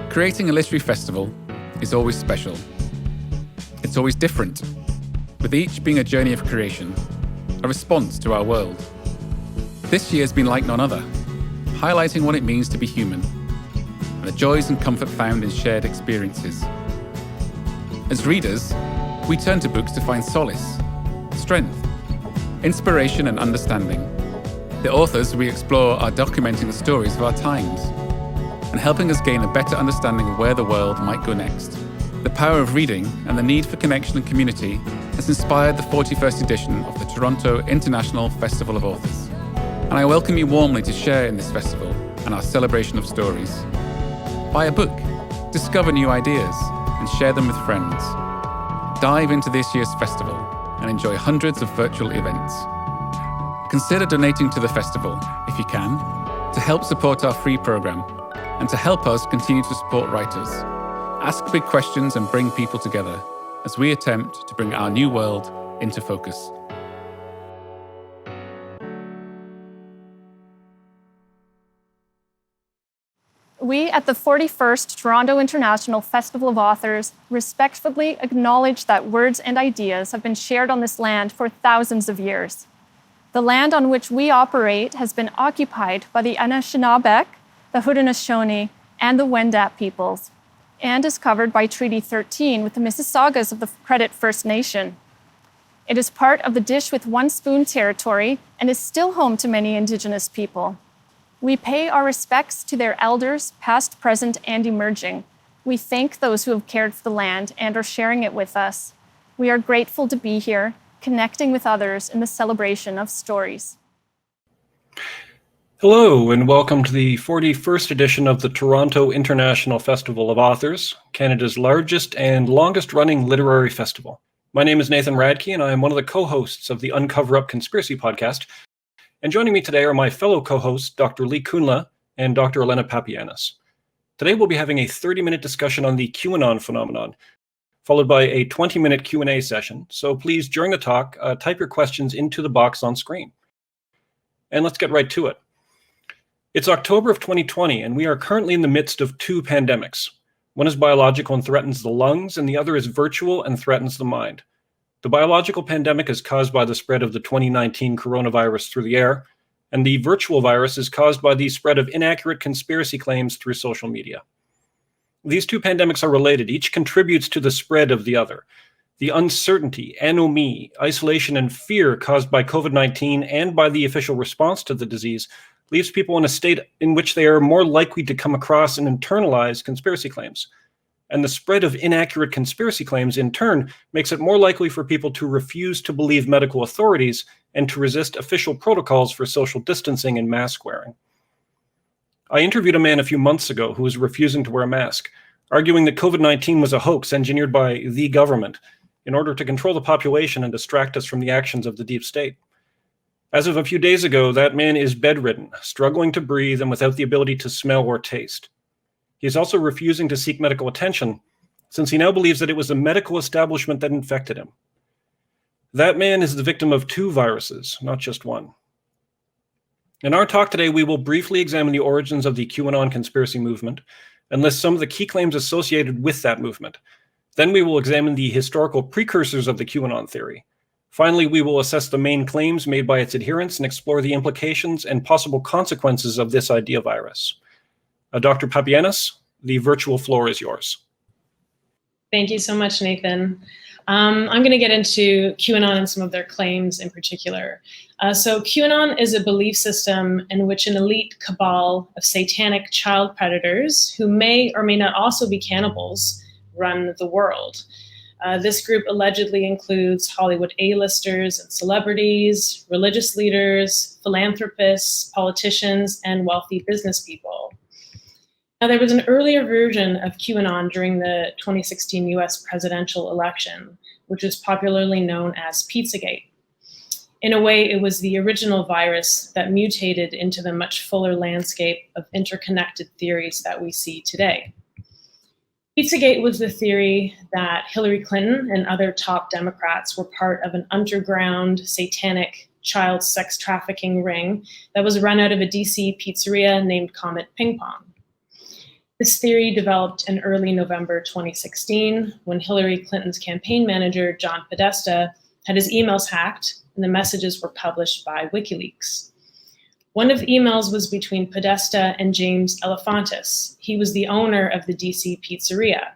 Creating a literary festival is always special. It's always different, with each being a journey of creation, a response to our world. This year has been like none other, highlighting what it means to be human, and the joys and comfort found in shared experiences. As readers, we turn to books to find solace, strength, inspiration and understanding. The authors we explore are documenting the stories of our times and helping us gain a better understanding of where the world might go next. The power of reading and the need for connection and community has inspired the 41st edition of the Toronto International Festival of Authors. And I welcome you warmly to share in this festival and our celebration of stories. Buy a book, discover new ideas, and share them with friends. Dive into this year's festival and enjoy hundreds of virtual events. Consider donating to the festival, if you can, to help support our free program and to help us continue to support writers. Ask big questions and bring people together as we attempt to bring our new world into focus. We at the 41st Toronto International Festival of Authors respectfully acknowledge that words and ideas have been shared on this land for thousands of years. The land on which we operate has been occupied by the Anishinaabe, the Haudenosaunee, and the Wendat peoples, and is covered by Treaty 13 with the Mississaugas of the Credit First Nation. It is part of the Dish with One Spoon territory and is still home to many Indigenous people. We pay our respects to their elders, past, present, and emerging. We thank those who have cared for the land and are sharing it with us. We are grateful to be here, connecting with others in the celebration of stories. Hello, and welcome to the 41st edition of the Toronto International Festival of Authors, Canada's largest and longest-running literary festival. My name is Nathan Radke, and I am one of the co-hosts of the Uncover Up Conspiracy podcast. And joining me today are my fellow co-hosts, Dr. Lee Kunla and Dr. Elena Papianis. Today we'll be having a 30-minute discussion on the QAnon phenomenon, followed by a 20-minute Q&A session. So please, during the talk, type your questions into the box on screen. And let's get right to it. It's October of 2020, and we are currently in the midst of two pandemics. One is biological and threatens the lungs, and the other is virtual and threatens the mind. The biological pandemic is caused by the spread of the 2019 coronavirus through the air, and the virtual virus is caused by the spread of inaccurate conspiracy claims through social media. These two pandemics are related. Each contributes to the spread of the other. The uncertainty, anomie, isolation, and fear caused by COVID-19 and by the official response to the disease leaves people in a state in which they are more likely to come across and internalize conspiracy claims. And the spread of inaccurate conspiracy claims, in turn, makes it more likely for people to refuse to believe medical authorities and to resist official protocols for social distancing and mask wearing. I interviewed a man a few months ago who was refusing to wear a mask, arguing that COVID-19 was a hoax engineered by the government in order to control the population and distract us from the actions of the deep state. As of a few days ago, that man is bedridden, struggling to breathe, and without the ability to smell or taste. He is also refusing to seek medical attention, since he now believes that it was the medical establishment that infected him. That man is the victim of two viruses, not just one. In our talk today, we will briefly examine the origins of the QAnon conspiracy movement and list some of the key claims associated with that movement. Then we will examine the historical precursors of the QAnon theory. Finally, we will assess the main claims made by its adherents and explore the implications and possible consequences of this idea virus. Dr. Papianis, the virtual floor is yours. Thank you so much, Nathan. I'm going to get into QAnon and some of their claims in particular. So QAnon is a belief system in which an elite cabal of satanic child predators, who may or may not also be cannibals, run the world. This group allegedly includes Hollywood A-listers and celebrities, religious leaders, philanthropists, politicians, and wealthy business people. Now, there was an earlier version of QAnon during the 2016 US presidential election, which is popularly known as Pizzagate. In a way, it was the original virus that mutated into the much fuller landscape of interconnected theories that we see today. Pizzagate was the theory that Hillary Clinton and other top Democrats were part of an underground satanic child sex trafficking ring that was run out of a DC pizzeria named Comet Ping Pong. This theory developed in early November 2016 when Hillary Clinton's campaign manager, John Podesta, had his emails hacked and the messages were published by WikiLeaks. One of the emails was between Podesta and James Elefantis. He was the owner of the DC pizzeria.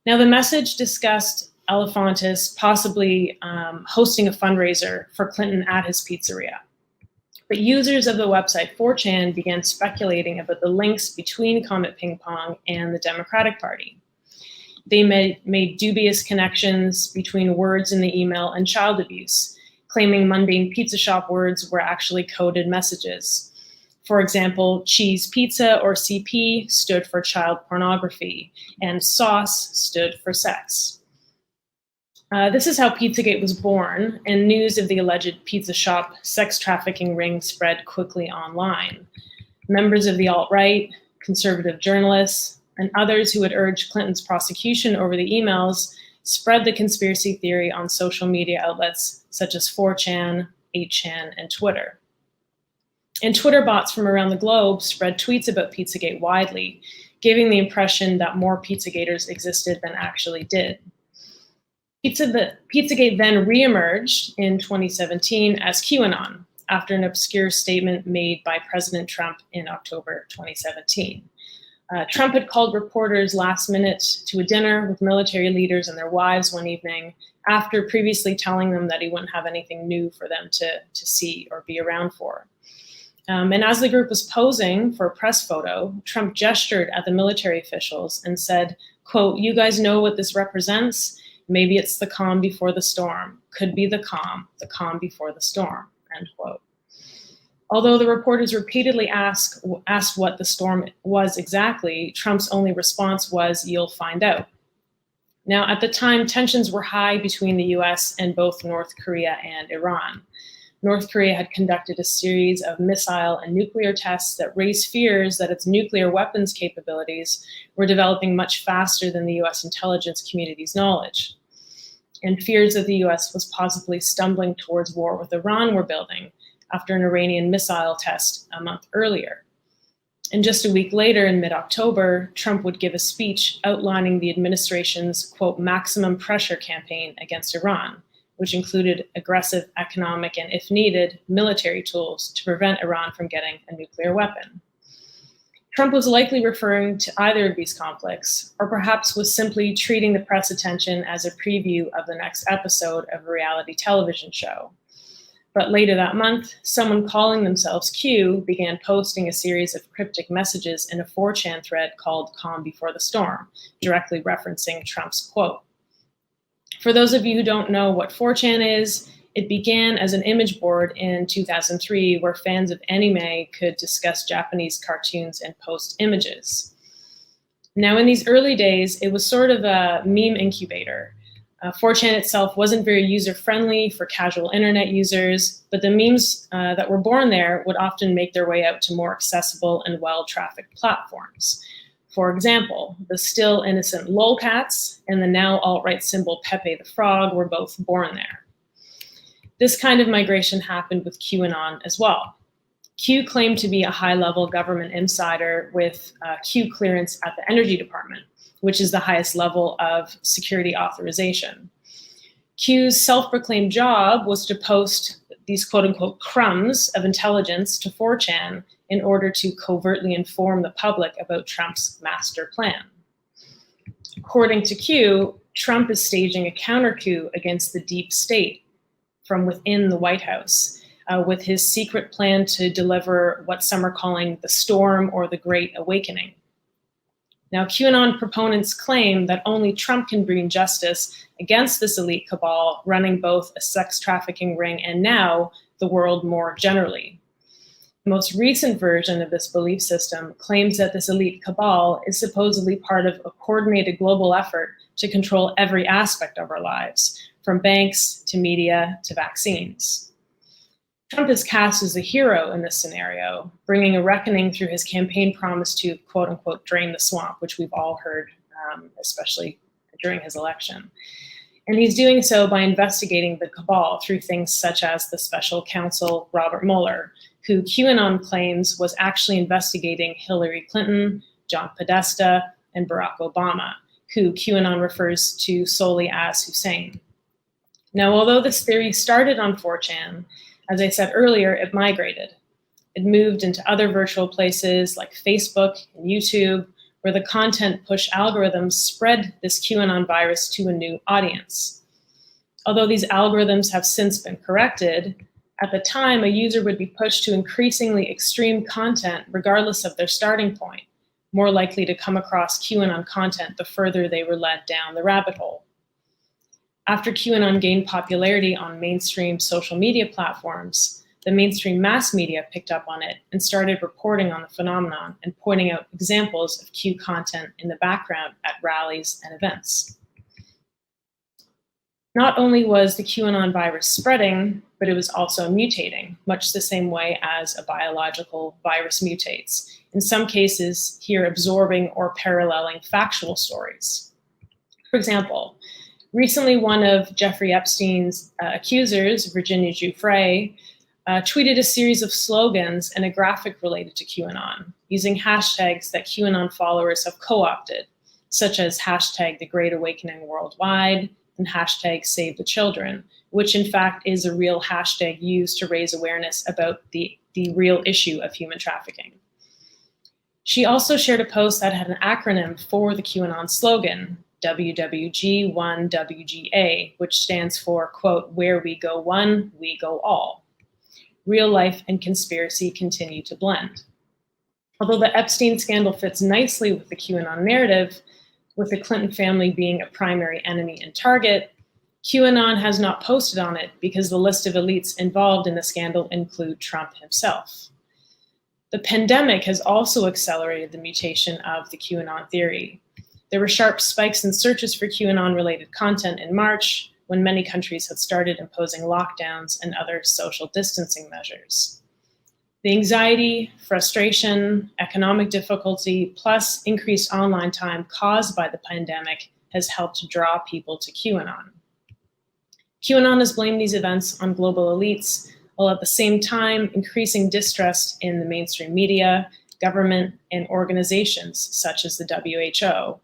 Now, the message discussed Elefantis possibly hosting a fundraiser for Clinton at his pizzeria. But users of the website 4chan began speculating about the links between Comet Ping Pong and the Democratic Party. They made dubious connections between words in the email and child abuse, claiming mundane pizza shop words were actually coded messages. For example, cheese pizza, or CP, stood for child pornography, and sauce stood for sex. This is how Pizzagate was born, and news of the alleged pizza shop sex trafficking ring spread quickly online. Members of the alt-right, conservative journalists, and others who had urged Clinton's prosecution over the emails spread the conspiracy theory on social media outlets such as 4chan, 8chan, and Twitter. And Twitter bots from around the globe spread tweets about Pizzagate widely, giving the impression that more Pizzagaters existed than actually did. Pizzagate then reemerged in 2017 as QAnon after an obscure statement made by President Trump in October 2017. Trump had called reporters last minute to a dinner with military leaders and their wives one evening after previously telling them that he wouldn't have anything new for them to see or be around for. And as the group was posing for a press photo, Trump gestured at the military officials and said, quote, "You guys know what this represents? Maybe it's the calm before the storm. Could be the calm before the storm," end quote. Although the reporters repeatedly asked what the storm was exactly, Trump's only response was, "You'll find out." Now, at the time, tensions were high between the US and both North Korea and Iran. North Korea had conducted a series of missile and nuclear tests that raised fears that its nuclear weapons capabilities were developing much faster than the US intelligence community's knowledge. And fears that the US was possibly stumbling towards war with Iran were building after an Iranian missile test a month earlier. And just a week later, in mid-October, Trump would give a speech outlining the administration's, quote, maximum pressure campaign against Iran, which included aggressive economic and, if needed, military tools to prevent Iran from getting a nuclear weapon. Trump was likely referring to either of these conflicts, or perhaps was simply treating the press attention as a preview of the next episode of a reality television show. But later that month, someone calling themselves Q began posting a series of cryptic messages in a 4chan thread called Calm Before the Storm, directly referencing Trump's quote. For those of you who don't know what 4chan is, it began as an image board in 2003 where fans of anime could discuss Japanese cartoons and post images. Now, in these early days, it was sort of a meme incubator. 4chan itself wasn't very user-friendly for casual internet users, but the memes that were born there would often make their way out to more accessible and well-trafficked platforms. For example, the still innocent lolcats and the now alt-right symbol Pepe the Frog were both born there. This kind of migration happened with QAnon as well. Q claimed to be a high-level government insider with Q clearance at the Energy Department, which is the highest level of security authorization. Q's self-proclaimed job was to post these quote-unquote crumbs of intelligence to 4chan in order to covertly inform the public about Trump's master plan. According to Q, Trump is staging a counter-coup against the deep state from within the White House, with his secret plan to deliver what some are calling the storm or the Great Awakening. Now, QAnon proponents claim that only Trump can bring justice against this elite cabal running both a sex trafficking ring and now the world more generally. The most recent version of this belief system claims that this elite cabal is supposedly part of a coordinated global effort to control every aspect of our lives, from banks to media to vaccines. Trump is cast as a hero in this scenario, bringing a reckoning through his campaign promise to, quote unquote, drain the swamp, which we've all heard, especially during his election. And he's doing so by investigating the cabal through things such as the special counsel, Robert Mueller, who QAnon claims was actually investigating Hillary Clinton, John Podesta, and Barack Obama, who QAnon refers to solely as Hussein. Now, although this theory started on 4chan, as I said earlier, it migrated. It moved into other virtual places like Facebook and YouTube, where the content push algorithms spread this QAnon virus to a new audience. Although these algorithms have since been corrected, at the time, a user would be pushed to increasingly extreme content regardless of their starting point, more likely to come across QAnon content the further they were led down the rabbit hole. After QAnon gained popularity on mainstream social media platforms, the mainstream mass media picked up on it and started reporting on the phenomenon and pointing out examples of Q content in the background at rallies and events. Not only was the QAnon virus spreading, but it was also mutating, much the same way as a biological virus mutates, in some cases here absorbing or paralleling factual stories. For example, recently one of Jeffrey Epstein's accusers, Virginia Giuffre, tweeted a series of slogans and a graphic related to QAnon, using hashtags that QAnon followers have co-opted, such as hashtag the Great Awakening Worldwide and hashtag Save the Children, which in fact is a real hashtag used to raise awareness about the real issue of human trafficking. She also shared a post that had an acronym for the QAnon slogan, WWG1WGA, which stands for, quote, where we go one, we go all. Real life and conspiracy continue to blend. Although the Epstein scandal fits nicely with the QAnon narrative, with the Clinton family being a primary enemy and target, QAnon has not posted on it because the list of elites involved in the scandal include Trump himself. The pandemic has also accelerated the mutation of the QAnon theory. There were sharp spikes in searches for QAnon-related content in March, when many countries had started imposing lockdowns and other social distancing measures. The anxiety, frustration, economic difficulty, plus increased online time caused by the pandemic has helped draw people to QAnon. QAnon has blamed these events on global elites, while at the same time increasing distrust in the mainstream media, government, and organizations such as the WHO,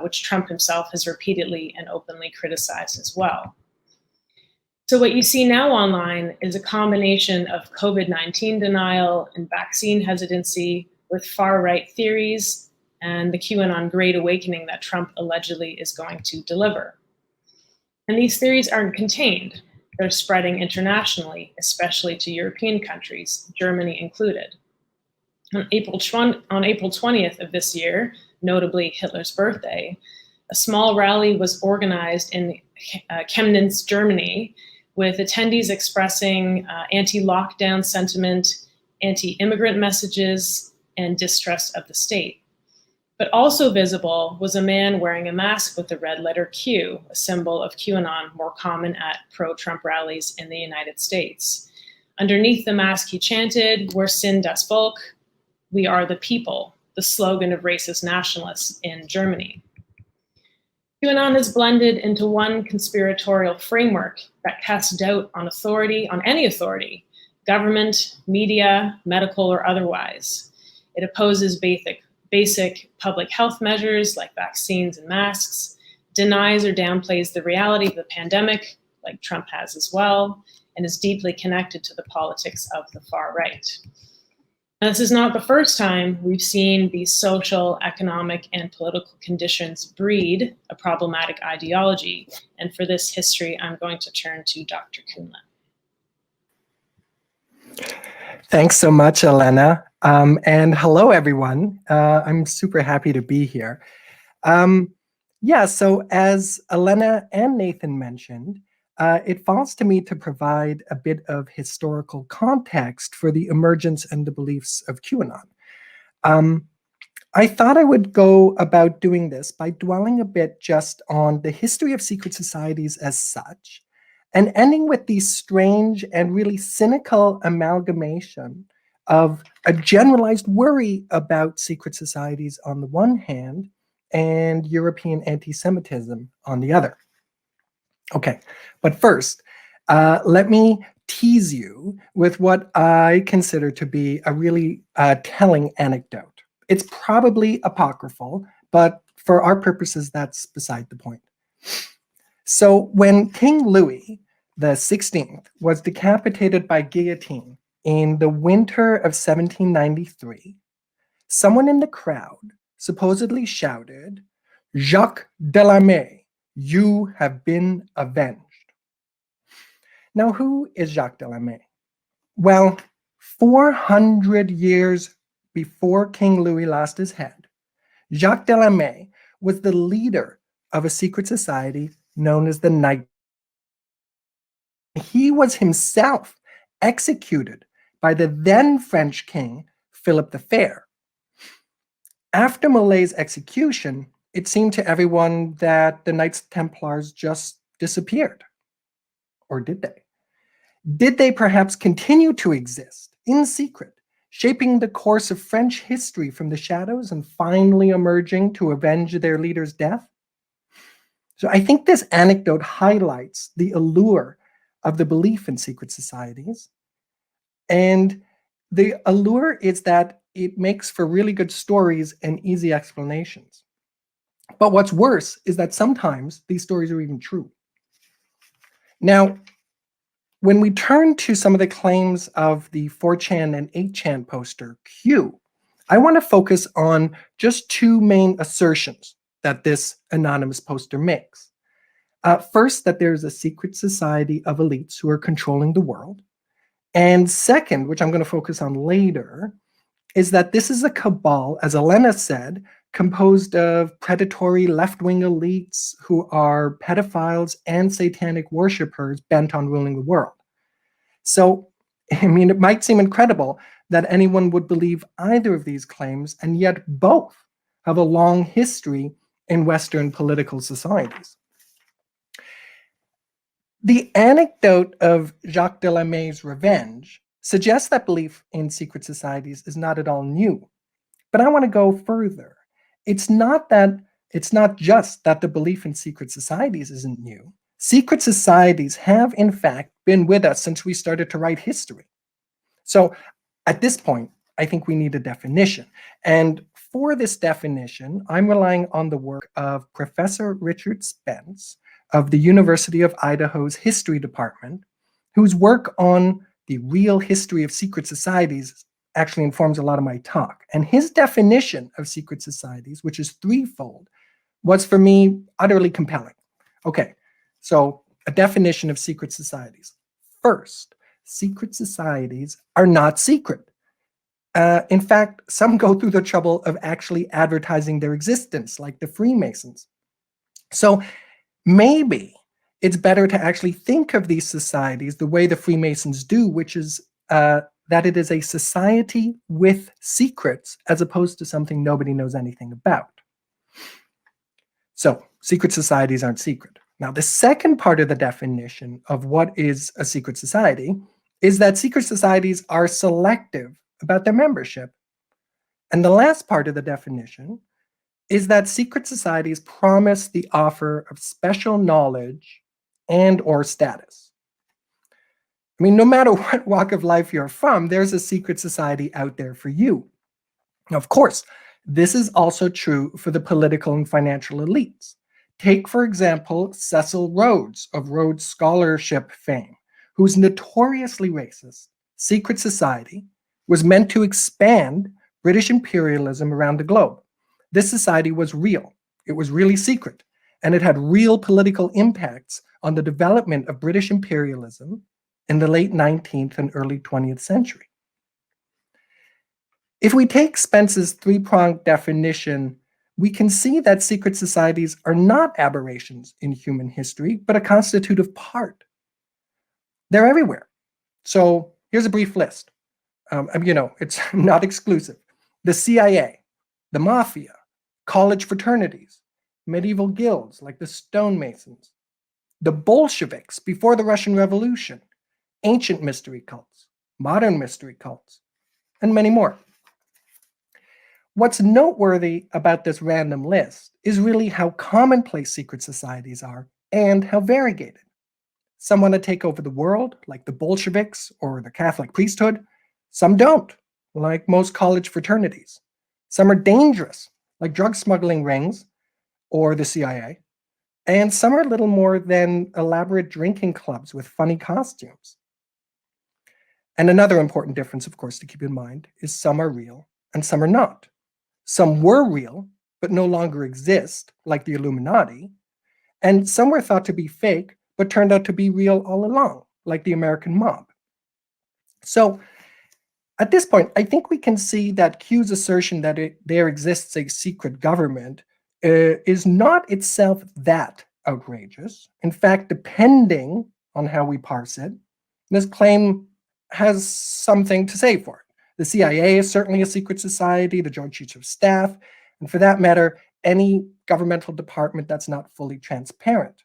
which Trump himself has repeatedly and openly criticized as well. So what you see now online is a combination of COVID-19 denial and vaccine hesitancy with far-right theories and the QAnon Great Awakening that Trump allegedly is going to deliver. And these theories aren't contained. They're spreading internationally, especially to European countries, Germany included. On April 20th of this year, notably Hitler's birthday, a small rally was organized in Chemnitz, Germany, with attendees expressing anti-lockdown sentiment, anti-immigrant messages, and distrust of the state. But also visible was a man wearing a mask with the red letter Q, a symbol of QAnon more common at pro-Trump rallies in the United States. Underneath the mask he chanted, "Wir sind das Volk," we are the people, the slogan of racist nationalists in Germany. QAnon has blended into one conspiratorial framework that casts doubt on authority, on any authority, government, media, medical, or otherwise. It opposes basic public health measures like vaccines and masks, denies or downplays the reality of the pandemic, like Trump has as well, and is deeply connected to the politics of the far right. Now, this is not the first time we've seen these social, economic, and political conditions breed a problematic ideology. And for this history, I'm going to turn to Dr. Kuhnle. Thanks so much, Elena. And hello, everyone. I'm super happy to be here. So as Elena and Nathan mentioned, it falls to me to provide a bit of historical context for the emergence and the beliefs of QAnon. I thought I would go about doing this by dwelling a bit just on the history of secret societies as such, and ending with the strange and really cynical amalgamation of a generalized worry about secret societies on the one hand and European anti-Semitism on the other. Okay, but first, let me tease you with what I consider to be a really telling anecdote. It's probably apocryphal, but for our purposes, that's beside the point. So when King Louis the 16th was decapitated by guillotine in the winter of 1793, someone in the crowd supposedly shouted, "Jacques Delamay, you have been avenged." Now, who is Jacques Delamay? Well, 400 years before King Louis lost his head, Jacques Delamay was the leader of a secret society known as the Knight. He was himself executed by the then French king, Philip the Fair. After Molay's execution, it seemed to everyone that the Knights Templars just disappeared. Or did they? Did they perhaps continue to exist in secret, shaping the course of French history from the shadows and finally emerging to avenge their leader's death? So I think this anecdote highlights the allure of the belief in secret societies. And the allure is that it makes for really good stories and easy explanations. But what's worse is that sometimes these stories are even true. Now, when we turn to some of the claims of the 4chan and 8chan poster Q, I want to focus on just two main assertions that this anonymous poster makes. First, that there's a secret society of elites who are controlling the world. And second, which I'm going to focus on later, is that this is a cabal, as Elena said, composed of predatory left-wing elites who are pedophiles and satanic worshippers bent on ruling the world. So, I mean, it might seem incredible that anyone would believe either of these claims, and yet both have a long history in Western political societies. The anecdote of Jacques Delamay's revenge suggests that belief in secret societies is not at all new. But I want to go further. It's not just that the belief in secret societies isn't new. Secret societies have, in fact, been with us since we started to write history. So at this point, I think we need a definition. And for this definition, I'm relying on the work of Professor Richard Spence of the University of Idaho's History Department, whose work on the real history of secret societies actually informs a lot of my talk. And his definition of secret societies, which is threefold, was for me utterly compelling. Okay, so a definition of secret societies. First, secret societies are not secret. In fact, some go through the trouble of actually advertising their existence, like the Freemasons. So maybe it's better to actually think of these societies the way the Freemasons do, which is that it is a society with secrets as opposed to something nobody knows anything about. So secret societies aren't secret. Now, the second part of the definition of what is a secret society is that secret societies are selective about their membership. And the last part of the definition is that secret societies promise the offer of special knowledge and or status. I mean, no matter what walk of life you're from, there's a secret society out there for you. Now, of course, this is also true for the political and financial elites. Take, for example, Cecil Rhodes of Rhodes Scholarship fame, whose notoriously racist secret society was meant to expand British imperialism around the globe. This society was real. It was really secret, and it had real political impacts on the development of British imperialism in the late 19th and early 20th century. If we take Spence's three-pronged definition, we can see that secret societies are not aberrations in human history, but a constitutive part. They're everywhere. So here's a brief list. It's not exclusive. The CIA, the mafia, college fraternities, medieval guilds like the stonemasons, the Bolsheviks before the Russian Revolution, ancient mystery cults, modern mystery cults, and many more. What's noteworthy about this random list is really how commonplace secret societies are and how variegated. Some want to take over the world, like the Bolsheviks or the Catholic priesthood. Some don't, like most college fraternities. Some are dangerous, like drug smuggling rings or the CIA. And some are little more than elaborate drinking clubs with funny costumes. And another important difference, of course, to keep in mind is some are real and some are not. Some were real, but no longer exist, like the Illuminati. And some were thought to be fake, but turned out to be real all along, like the American mob. So at this point, I think we can see that Q's assertion that there exists a secret government is not itself that outrageous. In fact, depending on how we parse it, this claim has something to say for it. The CIA is certainly a secret society, the Joint Chiefs of Staff, and for that matter, any governmental department that's not fully transparent.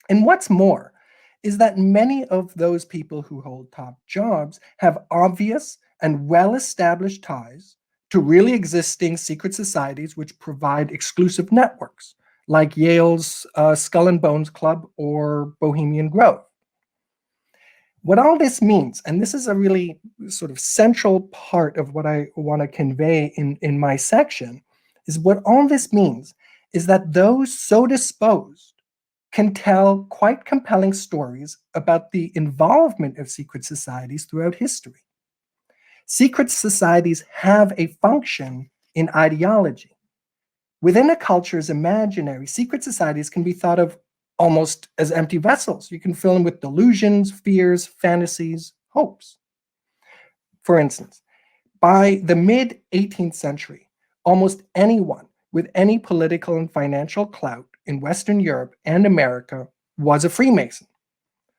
And what's more is that many of those people who hold top jobs have obvious and well-established ties to really existing secret societies which provide exclusive networks, like Yale's Skull and Bones Club or Bohemian Grove. What all this means, and this is a really sort of central part of what I want to convey in my section, is what all this means is that those so disposed can tell quite compelling stories about the involvement of secret societies throughout history. Secret societies have a function in ideology. Within a culture's imaginary, secret societies can be thought of almost as empty vessels. You can fill them with delusions, fears, fantasies, hopes. For instance, by the mid-18th century, almost anyone with any political and financial clout in Western Europe and America was a Freemason.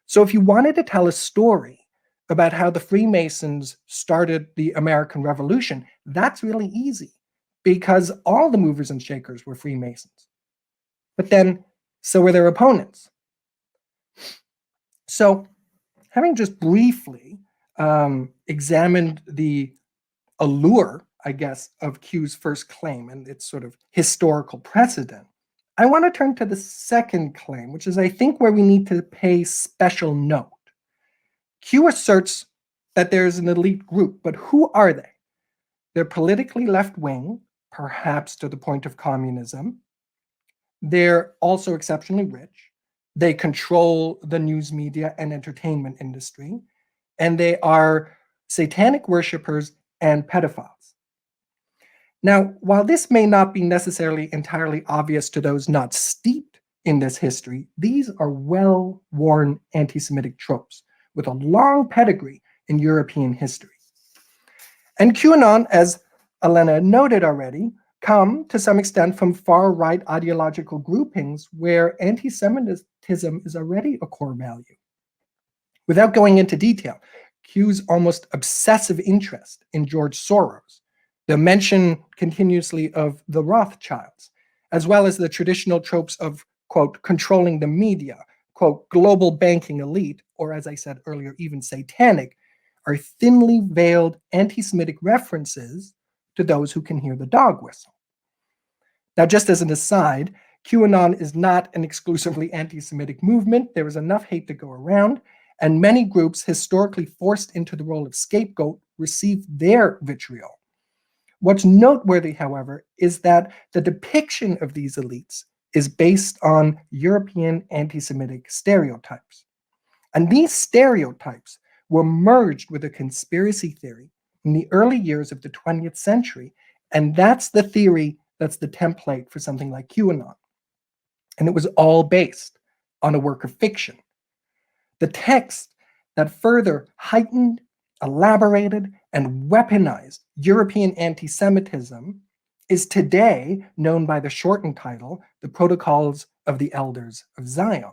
So if you wanted to tell a story about how the Freemasons started the American Revolution, that's really easy because all the movers and shakers were Freemasons. But then, so were their opponents. So, having just briefly examined the allure, I guess, of Q's first claim and its sort of historical precedent, I want to turn to the second claim, which is, I think, where we need to pay special note. Q asserts that there's an elite group, but who are they? They're politically left-wing, perhaps to the point of communism. They're also exceptionally rich. They control the news media and entertainment industry, and they are satanic worshippers and pedophiles. Now, while this may not be necessarily entirely obvious to those not steeped in this history, these are well-worn anti-Semitic tropes with a long pedigree in European history. And QAnon, as Elena noted already, come to some extent from far-right ideological groupings where anti-Semitism is already a core value. Without going into detail, Q's almost obsessive interest in George Soros, the mention continuously of the Rothschilds, as well as the traditional tropes of, quote, controlling the media, quote, global banking elite, or as I said earlier, even satanic, are thinly veiled anti-Semitic references to those who can hear the dog whistle. Now, just as an aside, QAnon is not an exclusively anti-Semitic movement. There is enough hate to go around, and many groups historically forced into the role of scapegoat receive their vitriol. What's noteworthy, however, is that the depiction of these elites is based on European anti-Semitic stereotypes. And these stereotypes were merged with a conspiracy theory in the early years of the 20th century, and that's the theory that's the template for something like QAnon. And it was all based on a work of fiction. The text that further heightened, elaborated, and weaponized European anti-Semitism is today known by the shortened title, The Protocols of the Elders of Zion.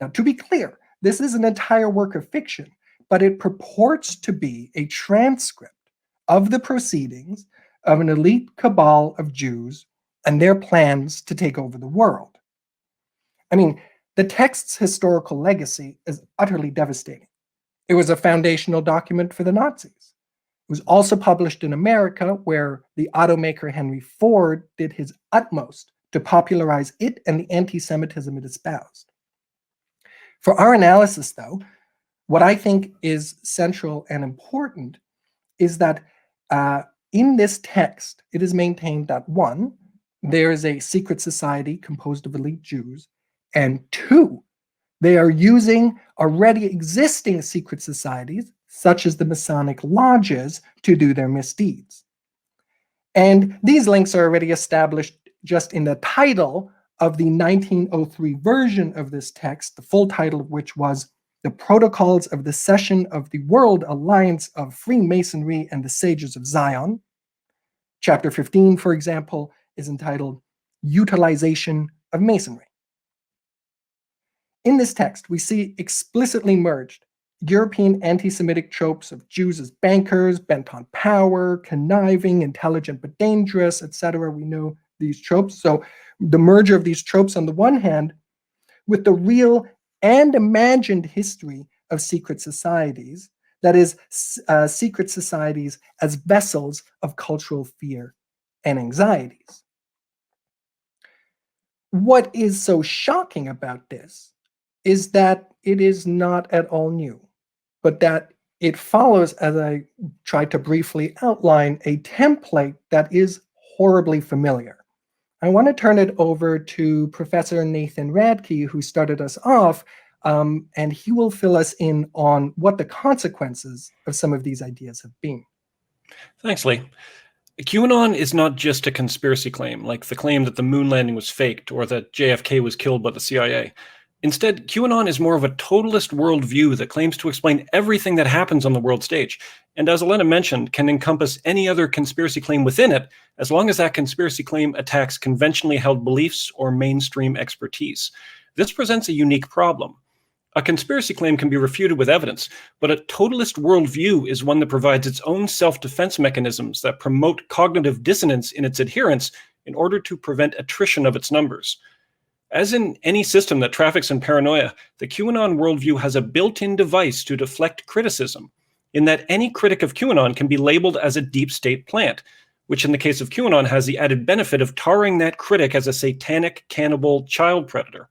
Now, to be clear, this is an entire work of fiction, but it purports to be a transcript of the proceedings of an elite cabal of Jews and their plans to take over the world. I mean, the text's historical legacy is utterly devastating. It was a foundational document for the Nazis. It was also published in America, where the automaker Henry Ford did his utmost to popularize it and the anti-Semitism it espoused. For our analysis, though, what I think is central and important is that In this text, it is maintained that one, there is a secret society composed of elite Jews, and two, they are using already existing secret societies, such as the Masonic lodges, to do their misdeeds. And these links are already established just in the title of the 1903 version of this text, the full title of which was The Protocols of the Session of the World Alliance of Freemasonry and the Sages of Zion. Chapter 15, for example, is entitled Utilization of Masonry. In this text, we see explicitly merged European anti-Semitic tropes of Jews as bankers, bent on power, conniving, intelligent but dangerous, etc. We know these tropes. So the merger of these tropes on the one hand with the real and imagined history of secret societies, that is, secret societies as vessels of cultural fear and anxieties. What is so shocking about this is that it is not at all new, but that it follows, as I tried to briefly outline, a template that is horribly familiar. I want to turn it over to Professor Nathan Radke, who started us off, and he will fill us in on what the consequences of some of these ideas have been. Thanks, Lee. QAnon is not just a conspiracy claim, like the claim that the moon landing was faked or that JFK was killed by the CIA. Instead, QAnon is more of a totalist worldview that claims to explain everything that happens on the world stage, and as Elena mentioned, can encompass any other conspiracy claim within it, as long as that conspiracy claim attacks conventionally held beliefs or mainstream expertise. This presents a unique problem. A conspiracy claim can be refuted with evidence, but a totalist worldview is one that provides its own self-defense mechanisms that promote cognitive dissonance in its adherents in order to prevent attrition of its numbers. As in any system that traffics in paranoia, the QAnon worldview has a built-in device to deflect criticism, in that any critic of QAnon can be labeled as a deep state plant, which in the case of QAnon has the added benefit of tarring that critic as a satanic, cannibal child predator.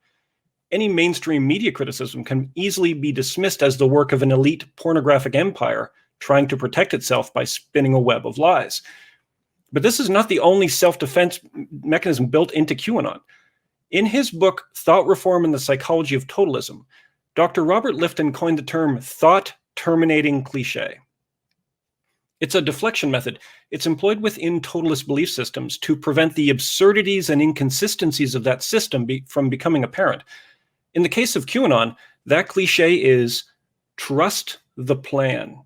Any mainstream media criticism can easily be dismissed as the work of an elite pornographic empire trying to protect itself by spinning a web of lies. But this is not the only self-defense mechanism built into QAnon. In his book, Thought Reform and the Psychology of Totalism, Dr. Robert Lifton coined the term thought-terminating cliché. It's a deflection method. It's employed within totalist belief systems to prevent the absurdities and inconsistencies of that system from becoming apparent. In the case of QAnon, that cliché is trust the plan.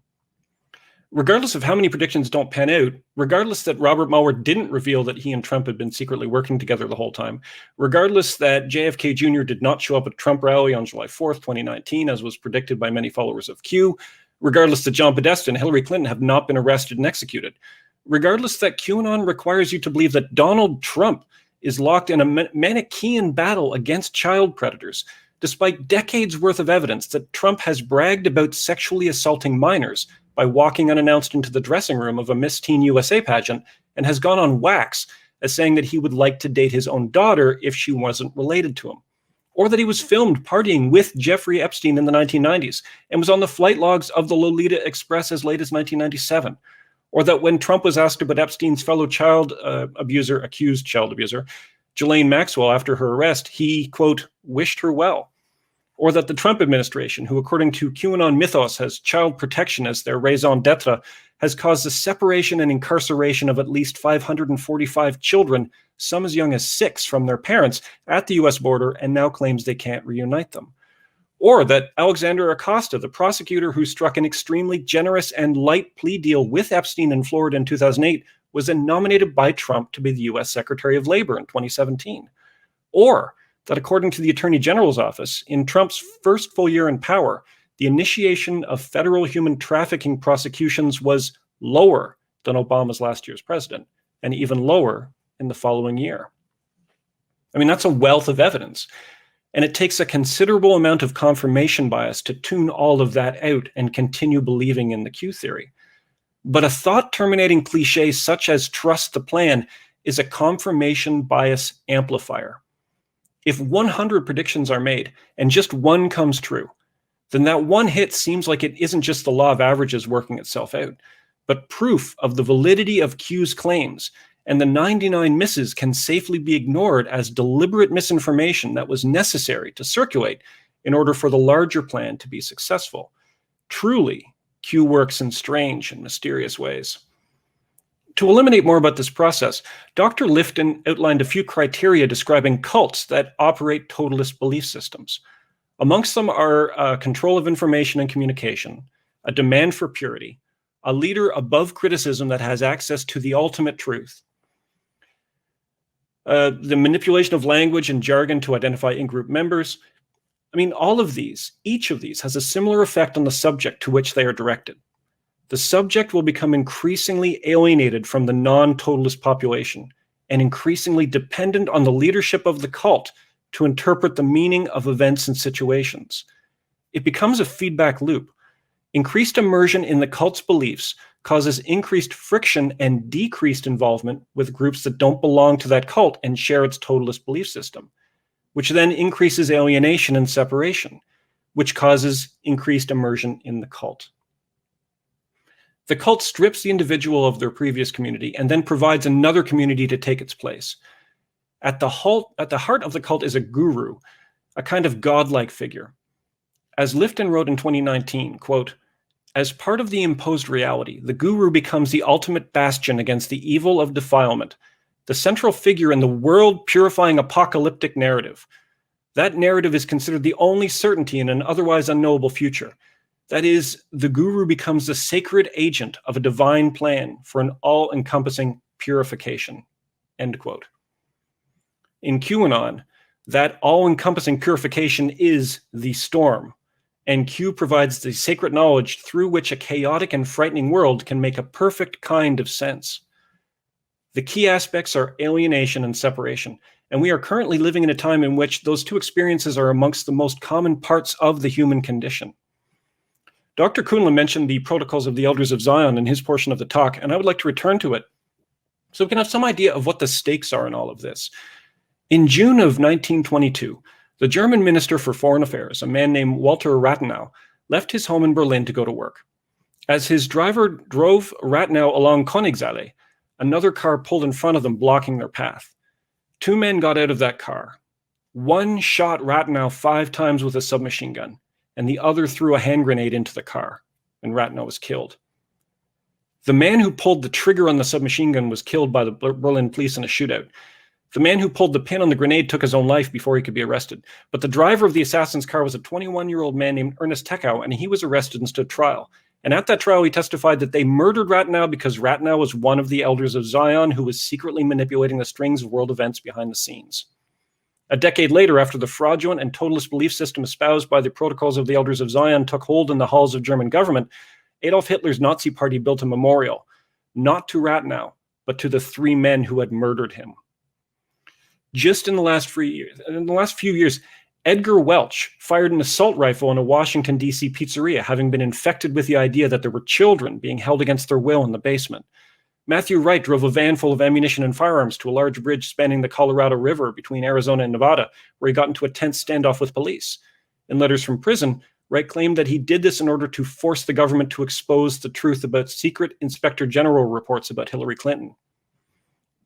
Regardless of how many predictions don't pan out, regardless that Robert Mueller didn't reveal that he and Trump had been secretly working together the whole time, regardless that JFK Jr. did not show up at a Trump rally on July 4th, 2019, as was predicted by many followers of Q, regardless that John Podesta and Hillary Clinton have not been arrested and executed, regardless that QAnon requires you to believe that Donald Trump is locked in a Manichaean battle against child predators, despite decades worth of evidence that Trump has bragged about sexually assaulting minors by walking unannounced into the dressing room of a Miss Teen USA pageant, and has gone on wax as saying that he would like to date his own daughter if she wasn't related to him. Or that he was filmed partying with Jeffrey Epstein in the 1990s and was on the flight logs of the Lolita Express as late as 1997. Or that when Trump was asked about Epstein's fellow accused child abuser, Ghislaine Maxwell, after her arrest, he, quote, wished her well. Or that the Trump administration, who according to QAnon mythos has child protection as their raison d'etre, has caused the separation and incarceration of at least 545 children, some as young as 6, from their parents at the US border, and now claims they can't reunite them. Or that Alexander Acosta, the prosecutor who struck an extremely generous and light plea deal with Epstein in Florida in 2008, was then nominated by Trump to be the US Secretary of Labor in 2017. Or that according to the Attorney General's office, in Trump's first full year in power, the initiation of federal human trafficking prosecutions was lower than Obama's last year as president, and even lower in the following year. I mean, that's a wealth of evidence. And it takes a considerable amount of confirmation bias to tune all of that out and continue believing in the Q theory. But a thought-terminating cliche such as trust the plan is a confirmation bias amplifier. If 100 predictions are made and just one comes true, then that one hit seems like it isn't just the law of averages working itself out, but proof of the validity of Q's claims, and the 99 misses can safely be ignored as deliberate misinformation that was necessary to circulate in order for the larger plan to be successful. Truly, Q works in strange and mysterious ways. To eliminate more about this process, Dr. Lifton outlined a few criteria describing cults that operate totalist belief systems. Amongst them are control of information and communication, a demand for purity, a leader above criticism that has access to the ultimate truth, the manipulation of language and jargon to identify in-group members. I mean, all of these, each of these has a similar effect on the subject to which they are directed. The subject will become increasingly alienated from the non-totalist population and increasingly dependent on the leadership of the cult to interpret the meaning of events and situations. It becomes a feedback loop. Increased immersion in the cult's beliefs causes increased friction and decreased involvement with groups that don't belong to that cult and share its totalist belief system, which then increases alienation and separation, which causes increased immersion in the cult. The cult strips the individual of their previous community and then provides another community to take its place. At the heart of the cult is a guru, a kind of godlike figure. As Lifton wrote in 2019, quote, "As part of the imposed reality, the guru becomes the ultimate bastion against the evil of defilement, the central figure in the world-purifying apocalyptic narrative. That narrative is considered the only certainty in an otherwise unknowable future. That is, the guru becomes the sacred agent of a divine plan for an all-encompassing purification." End quote. In QAnon, that all-encompassing purification is the storm, and Q provides the sacred knowledge through which a chaotic and frightening world can make a perfect kind of sense. The key aspects are alienation and separation, and we are currently living in a time in which those two experiences are amongst the most common parts of the human condition. Dr. Kuhnle mentioned the Protocols of the Elders of Zion in his portion of the talk, and I would like to return to it so we can have some idea of what the stakes are in all of this. In June of 1922, the German Minister for Foreign Affairs, a man named Walter Rathenau, left his home in Berlin to go to work. As his driver drove Rathenau along Königsallee, another car pulled in front of them, blocking their path. Two men got out of that car. One shot Rathenau 5 times with a submachine gun, and the other threw a hand grenade into the car, and Rathenau was killed. The man who pulled the trigger on the submachine gun was killed by the Berlin police in a shootout. The man who pulled the pin on the grenade took his own life before he could be arrested. But the driver of the assassin's car was a 21-year-old man named Ernest Techow, and he was arrested and stood trial. And at that trial, he testified that they murdered Rathenau because Rathenau was one of the elders of Zion who was secretly manipulating the strings of world events behind the scenes. A decade later, after the fraudulent and totalist belief system espoused by the Protocols of the Elders of Zion took hold in the halls of German government, Adolf Hitler's Nazi party built a memorial, not to Rathenau, but to the 3 men who had murdered him. Just in the last few years, Edgar Welch fired an assault rifle in a Washington, D.C. pizzeria, having been infected with the idea that there were children being held against their will in the basement. Matthew Wright drove a van full of ammunition and firearms to a large bridge spanning the Colorado River between Arizona and Nevada, where he got into a tense standoff with police. In letters from prison, Wright claimed that he did this in order to force the government to expose the truth about secret Inspector General reports about Hillary Clinton.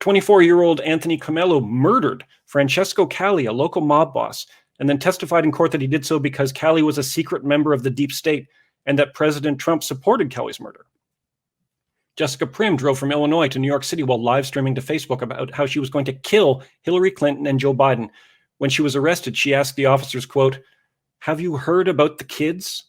24-year-old Anthony Comello murdered Francesco Calli, a local mob boss, and then testified in court that he did so because Calli was a secret member of the deep state and that President Trump supported Calli's murder. Jessica Prim drove from Illinois to New York City while live streaming to Facebook about how she was going to kill Hillary Clinton and Joe Biden. When she was arrested, she asked the officers, quote, "Have you heard about the kids?"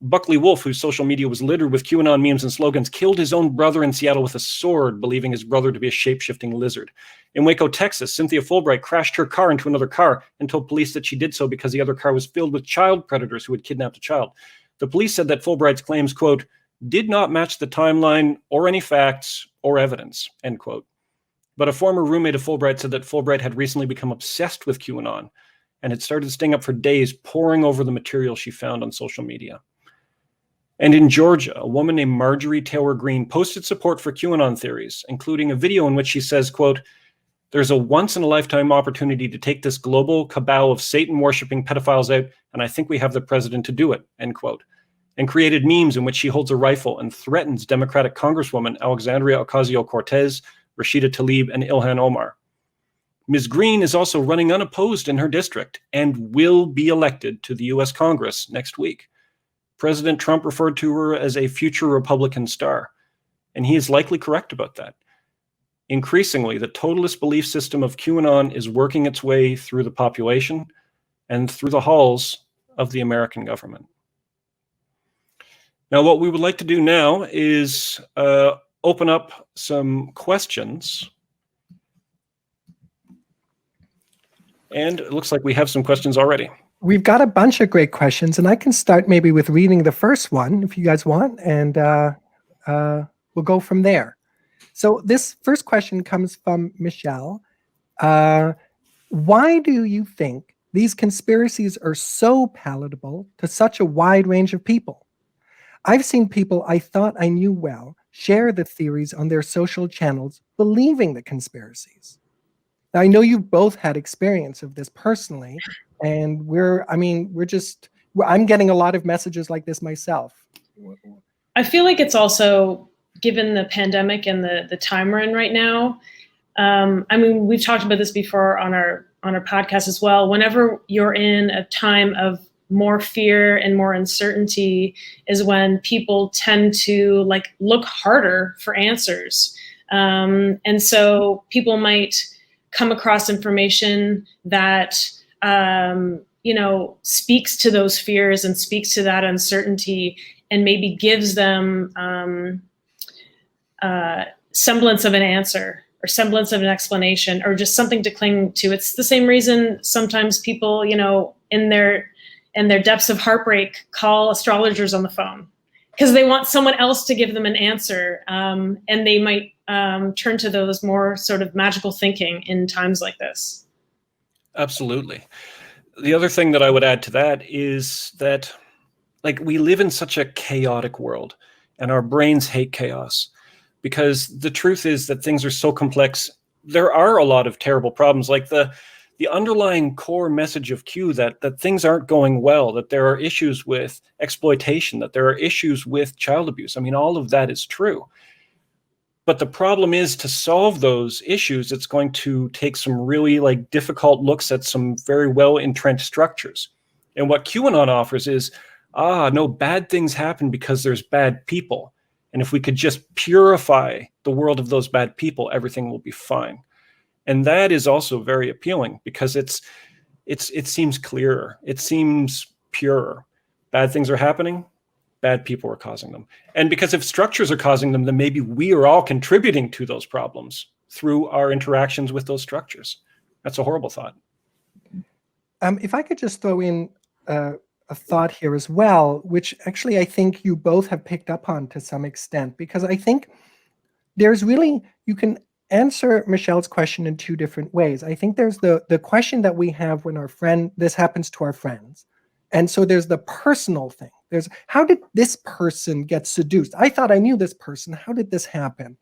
Buckley Wolf, whose social media was littered with QAnon memes and slogans, killed his own brother in Seattle with a sword, believing his brother to be a shape-shifting lizard. In Waco, Texas, Cynthia Fulbright crashed her car into another car and told police that she did so because the other car was filled with child predators who had kidnapped a child. The police said that Fulbright's claims, quote, "did not match the timeline or any facts or evidence," end quote. But a former roommate of Fulbright said that Fulbright had recently become obsessed with QAnon and had started staying up for days poring over the material she found on social media. And in Georgia, a woman named Marjorie Taylor Greene posted support for QAnon theories, including a video in which she says, quote, "There's a once-in-a-lifetime opportunity to take this global cabal of Satan-worshipping pedophiles out, and I think we have the president to do it," end quote. and created memes in which she holds a rifle and threatens Democratic Congresswoman Alexandria Ocasio-Cortez, Rashida Tlaib, and Ilhan Omar. Ms. Green is also running unopposed in her district and will be elected to the US Congress next week. President Trump referred to her as a future Republican star, and he is likely correct about that. Increasingly, the totalist belief system of QAnon is working its way through the population and through the halls of the American government. Now, what we would like to do now is open up some questions. And it looks like we have some questions already. We've got a bunch of great questions, and I can start maybe with reading the first one if you guys want, and we'll go from there. So this first question comes from Michelle. Why do you think these conspiracies are so palatable to such a wide range of people? I've seen people I thought I knew well share the theories on their social channels, believing the conspiracies. Now, I know you've both had experience of this personally, and I'm getting a lot of messages like this myself. I feel like it's also, given the pandemic and the time we're in right now, we've talked about this before on our podcast as well. Whenever you're in a time of more fear and more uncertainty is when people tend to look harder for answers. And so people might come across information that, speaks to those fears and speaks to that uncertainty and maybe gives them semblance of an answer or semblance of an explanation or just something to cling to. It's the same reason sometimes people, in their depths of heartbreak, call astrologers on the phone because they want someone else to give them an answer. And they might turn to those more sort of magical thinking in times like this. Absolutely. The other thing that I would add to that is that we live in such a chaotic world and our brains hate chaos because the truth is that things are so complex. There are a lot of terrible problems, like the underlying core message of Q that things aren't going well, that there are issues with exploitation, that there are issues with child abuse. I mean, all of that is true. But the problem is to solve those issues, it's going to take some really difficult looks at some very well entrenched structures. And what QAnon offers is, no, bad things happen because there's bad people. And if we could just purify the world of those bad people, everything will be fine. And that is also very appealing because it seems clearer. It seems purer. Bad things are happening. Bad people are causing them. And because if structures are causing them, then maybe we are all contributing to those problems through our interactions with those structures. That's a horrible thought. If I could just throw in a thought here as well, which actually I think you both have picked up on to some extent, because I think you can answer Michelle's question in two different ways. I think there's the question that we have when this happens to our friends. And so there's the personal thing. There's, how did this person get seduced? I thought I knew this person. How did this happen?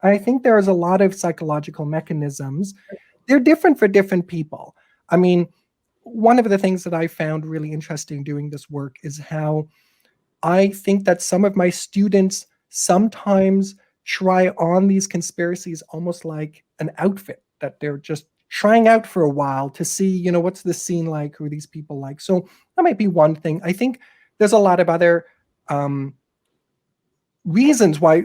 I think there's a lot of psychological mechanisms. They're different for different people. I mean, one of the things that I found really interesting doing this work is how I think that some of my students sometimes try on these conspiracies almost like an outfit that they're just trying out for a while to see, what's the scene like, who are these people like. So that might be one thing. I think there's a lot of other reasons why,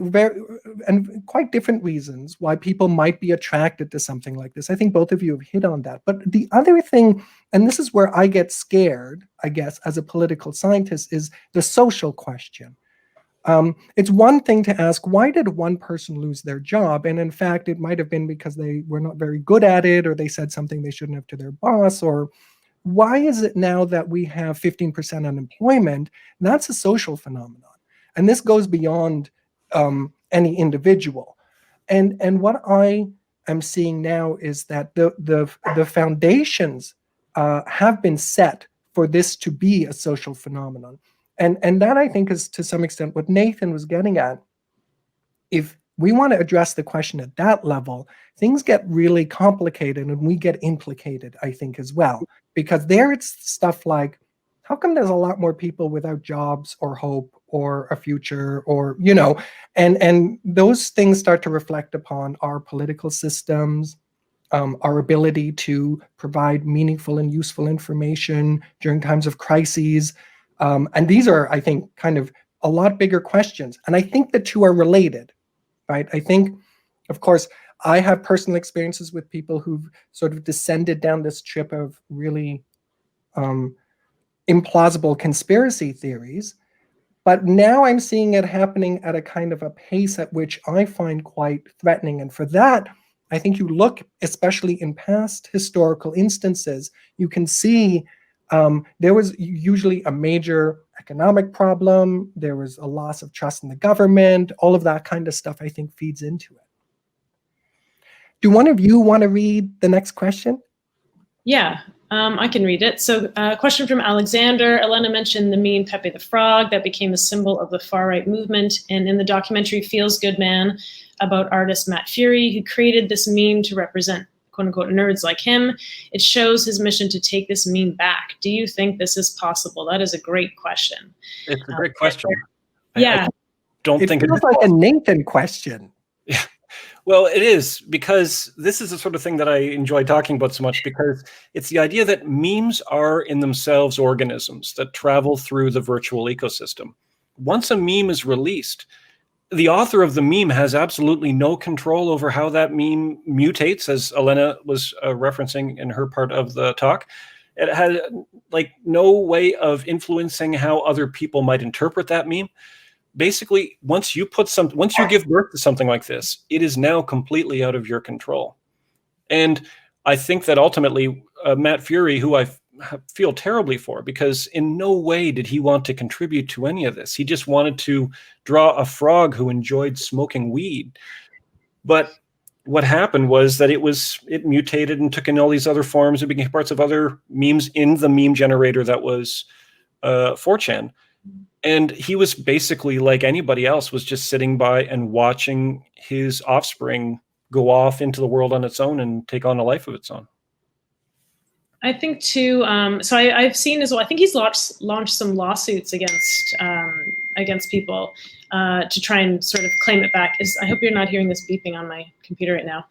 and quite different reasons why people might be attracted to something like this. I think both of you have hit on that. But the other thing, and this is where I get scared, I guess, as a political scientist, is the social question. It's one thing to ask, why did one person lose their job? And in fact, it might have been because they were not very good at it, or they said something they shouldn't have to their boss, or why is it now that we have 15% unemployment? That's a social phenomenon. And this goes beyond any individual. And what I am seeing now is that the foundations have been set for this to be a social phenomenon. And that, I think, is to some extent what Nathan was getting at. If we want to address the question at that level, things get really complicated and we get implicated, I think, as well. Because there it's stuff like, how come there's a lot more people without jobs or hope or a future, or and those things start to reflect upon our political systems, our ability to provide meaningful and useful information during times of crises. And these are, I think, kind of a lot bigger questions. And I think the two are related, right? I think, of course, I have personal experiences with people who've sort of descended down this trip of really implausible conspiracy theories. But now I'm seeing it happening at a kind of a pace at which I find quite threatening. And for that, I think you look, especially in past historical instances, you can see there was usually a major economic problem. There was a loss of trust in the government. All of that kind of stuff, I think, feeds into it. Do one of you want to read the next question? Yeah, I can read it. So a question from Alexander. Elena mentioned the meme Pepe the Frog that became a symbol of the far-right movement. And in the documentary Feels Good Man about artist Matt Fury, who created this meme to represent quote-unquote nerds like him, it shows his mission to take this meme back. Do you think this is possible? That is a great question. It's a great question. Yeah. I don't think it feels like a Nathan question. Yeah. Well, it is, because this is the sort of thing that I enjoy talking about so much, because it's the idea that memes are in themselves organisms that travel through the virtual ecosystem. Once a meme is released, the author of the meme has absolutely no control over how that meme mutates, as Elena was referencing in her part of the talk. It had like no way of influencing how other people might interpret that meme. Basically, once you give birth to something like this, it is now completely out of your control. And I think that ultimately Matt Fury, who I feel terribly for, because in no way did he want to contribute to any of this. He just wanted to draw a frog who enjoyed smoking weed. But what happened was that it mutated and took in all these other forms. It became parts of other memes in the meme generator that was 4chan. And he was basically like anybody else, was just sitting by and watching his offspring go off into the world on its own and take on a life of its own. I think too. So I've seen as well. I think he's launched some lawsuits against people to try and sort of claim it back. I hope you're not hearing this beeping on my computer right now.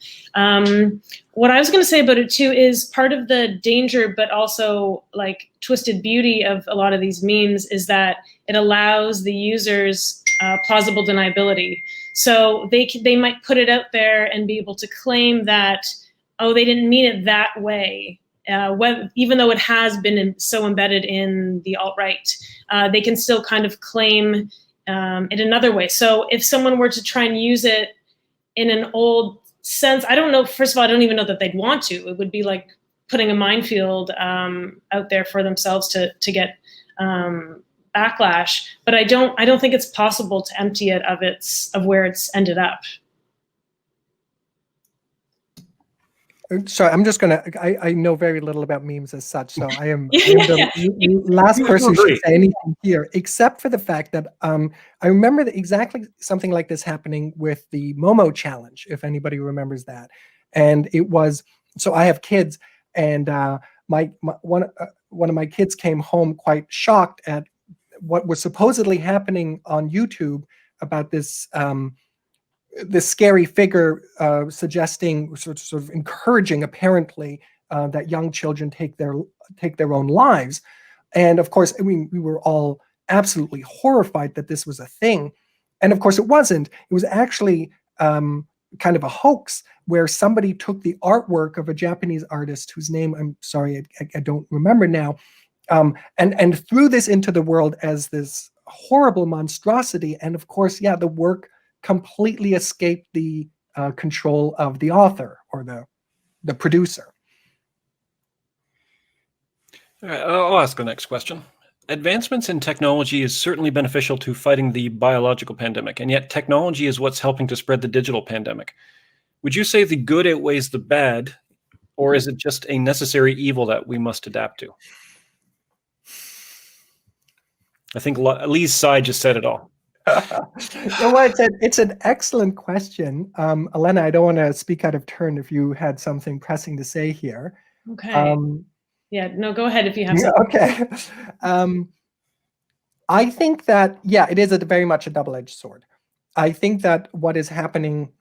What I was going to say about it too is part of the danger, but also like twisted beauty of a lot of these memes is that it allows the users plausible deniability. So they might put it out there and be able to claim that, oh, they didn't mean it that way. Even though it has been so embedded in the alt-right, they can still kind of claim it another way. So if someone were to try and use it in an old sense, I don't know, first of all, I don't even know that they'd want to. It would be like putting a minefield out there for themselves to get backlash. But I don't think it's possible to empty it of where it's ended up. Sorry, I'm just going to, I know very little about memes as such, so I am the last person who should say anything here, except for the fact that I remember exactly something like this happening with the Momo challenge, if anybody remembers that. And it was, so I have kids, and one of my kids came home quite shocked at what was supposedly happening on YouTube about this this scary figure suggesting, sort of encouraging, apparently, that young children take their own lives. And of course, I mean, we were all absolutely horrified that this was a thing. And of course, it wasn't. It was actually kind of a hoax where somebody took the artwork of a Japanese artist whose name, I'm sorry, I don't remember now, and threw this into the world as this horrible monstrosity. And of course, yeah, the work completely escaped the control of the author or the producer. All right, I'll ask the next question. Advancements in technology is certainly beneficial to fighting the biological pandemic, and yet technology is what's helping to spread the digital pandemic. Would you say the good outweighs the bad, or is it just a necessary evil that we must adapt to? I think Lee's side just said it all. Well, it's an excellent question. Elena, I don't want to speak out of turn if you had something pressing to say here. Okay. Yeah, no, go ahead if you have something. Okay. I think that, yeah, it is very much a double-edged sword. I think that what is happening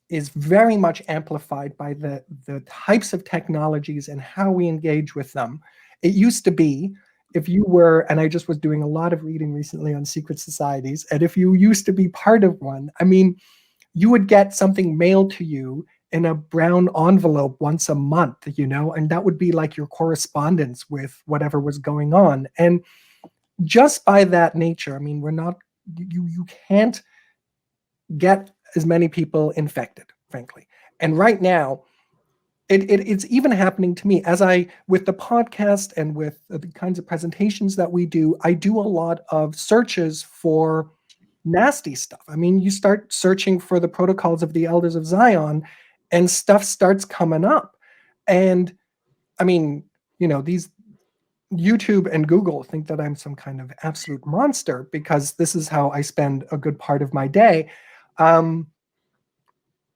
is very much amplified by the types of technologies and how we engage with them. It used to be, if you were, and I just was doing a lot of reading recently on secret societies, and if you used to be part of one, I mean, you would get something mailed to you in a brown envelope once a month, you know, and that would be like your correspondence with whatever was going on. And just by that nature, I mean, you can't get as many people infected, frankly. And right now, it's even happening to me with the podcast and with the kinds of presentations that we do. I do a lot of searches for nasty stuff. I mean, you start searching for the protocols of the Elders of Zion, and stuff starts coming up. And I mean, you know, these YouTube and Google think that I'm some kind of absolute monster because this is how I spend a good part of my day.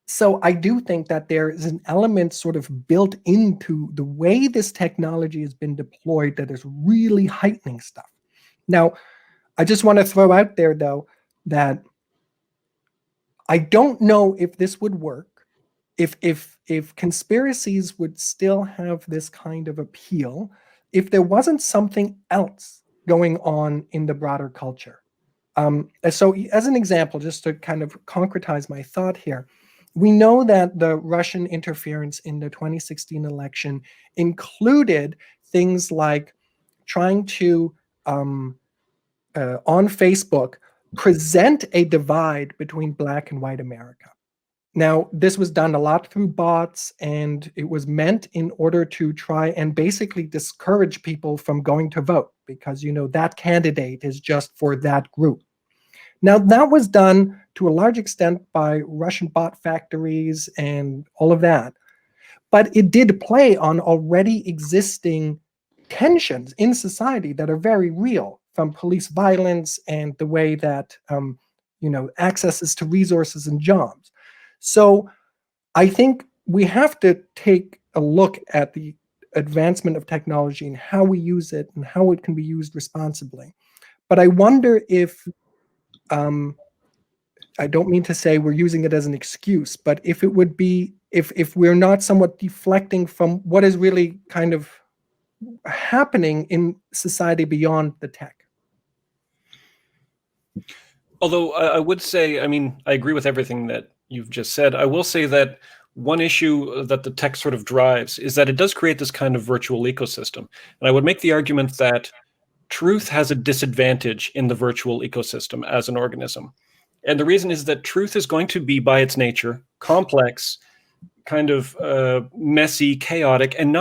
So I do think that there is an element sort of built into the way this technology has been deployed that is really heightening stuff. Now, I just want to throw out there, though, that I don't know if this would work, if conspiracies would still have this kind of appeal, if there wasn't something else going on in the broader culture. So as an example, just to kind of concretize my thought here, we know that the Russian interference in the 2016 election included things like trying to, on Facebook, present a divide between Black and white America. Now, this was done a lot through bots, and it was meant in order to try and basically discourage people from going to vote because, you know, that candidate is just for that group. Now, that was done to a large extent by Russian bot factories and all of that. But it did play on already existing tensions in society that are very real, from police violence and the way that, you know, accesses to resources and jobs. So I think we have to take a look at the advancement of technology and how we use it and how it can be used responsibly. But I wonder if, I don't mean to say we're using it as an excuse, but if it would be, if we're not somewhat deflecting from what is really kind of happening in society beyond the tech. Although I would say, I mean, I agree with everything that you've just said. I will say that one issue that the tech sort of drives is that it does create this kind of virtual ecosystem. And I would make the argument that truth has a disadvantage in the virtual ecosystem as an organism. And the reason is that truth is going to be, by its nature, complex, kind of messy, chaotic, and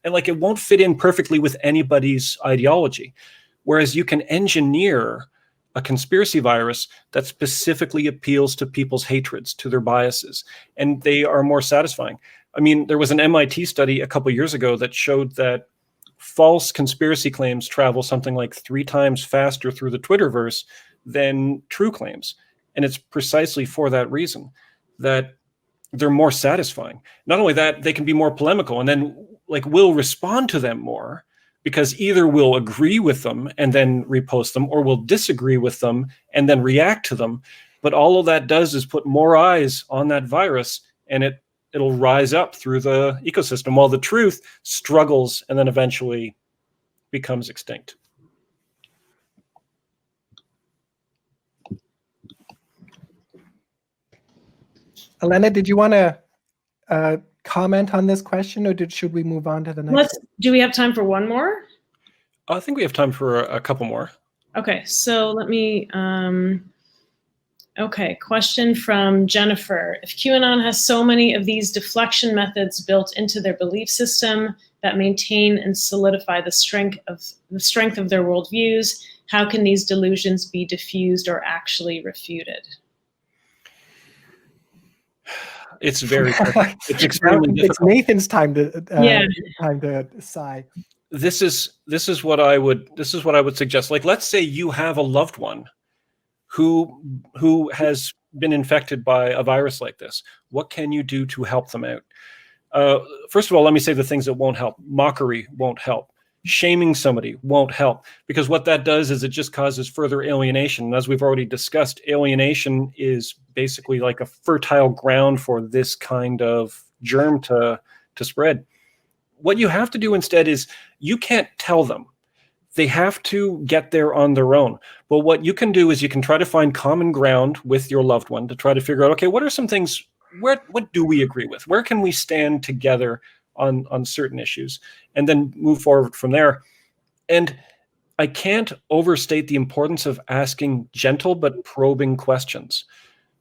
like it won't fit in perfectly with anybody's ideology. Whereas you can engineer a conspiracy virus that specifically appeals to people's hatreds, to their biases, and they are more satisfying. I mean, there was an MIT study a couple years ago that showed that false conspiracy claims travel something like 3 times faster through the Twitterverse than true claims. And it's precisely for that reason that they're more satisfying. Not only that, they can be more polemical, and then like we'll respond to them more, because either we'll agree with them and then repost them, or we'll disagree with them and then react to them. But all of that does is put more eyes on that virus, and it'll rise up through the ecosystem while the truth struggles and then eventually becomes extinct. Elena, did you want to comment on this question, or should we move on to the next? Do we have time for one more? I think we have time for a couple more. Okay, so let me, okay, question from Jennifer. If QAnon has so many of these deflection methods built into their belief system that maintain and solidify the strength of their worldviews, how can these delusions be diffused or actually refuted? It's very, it's extremely difficult. It's Nathan's time to sigh. This is what I would suggest. Like, let's say you have a loved one who has been infected by a virus like this. What can you do to help them out? First of all, let me say the things that won't help. Mockery won't help. Shaming somebody won't help, because what that does is it just causes further alienation. And as we've already discussed, alienation is basically like a fertile ground for this kind of germ to spread. What you have to do instead is, you can't tell them. They have to get there on their own. But what you can do is you can try to find common ground with your loved one to try to figure out, okay, what are some things, what do we agree with? Where can we stand together on certain issues? And then move forward from there. And I can't overstate the importance of asking gentle but probing questions.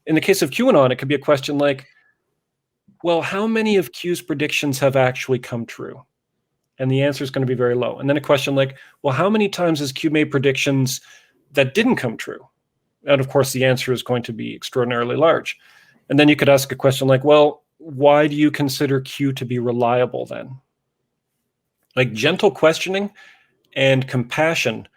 In the case of QAnon, it could be a question like, well, how many of Q's predictions have actually come true? And the answer is going to be very low. And then a question like, well, how many times has Q made predictions that didn't come true? And of course, the answer is going to be extraordinarily large. And then you could ask a question like, well, why do you consider Q to be reliable then? Like, gentle questioning and compassion,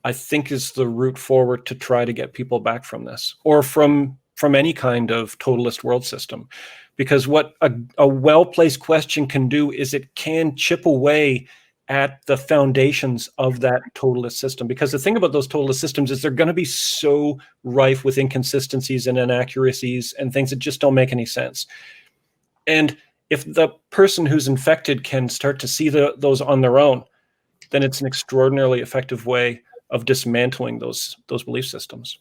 I think, is the route forward to try to get people back from this, or from any kind of totalist world system. Because what a well-placed question can do is it can chip away at the foundations of that totalist system. Because the thing about those totalist systems is they're going to be so rife with inconsistencies and inaccuracies and things that just don't make any sense. And if the person who's infected can start to see those on their own, then it's an extraordinarily effective way of dismantling those belief systems.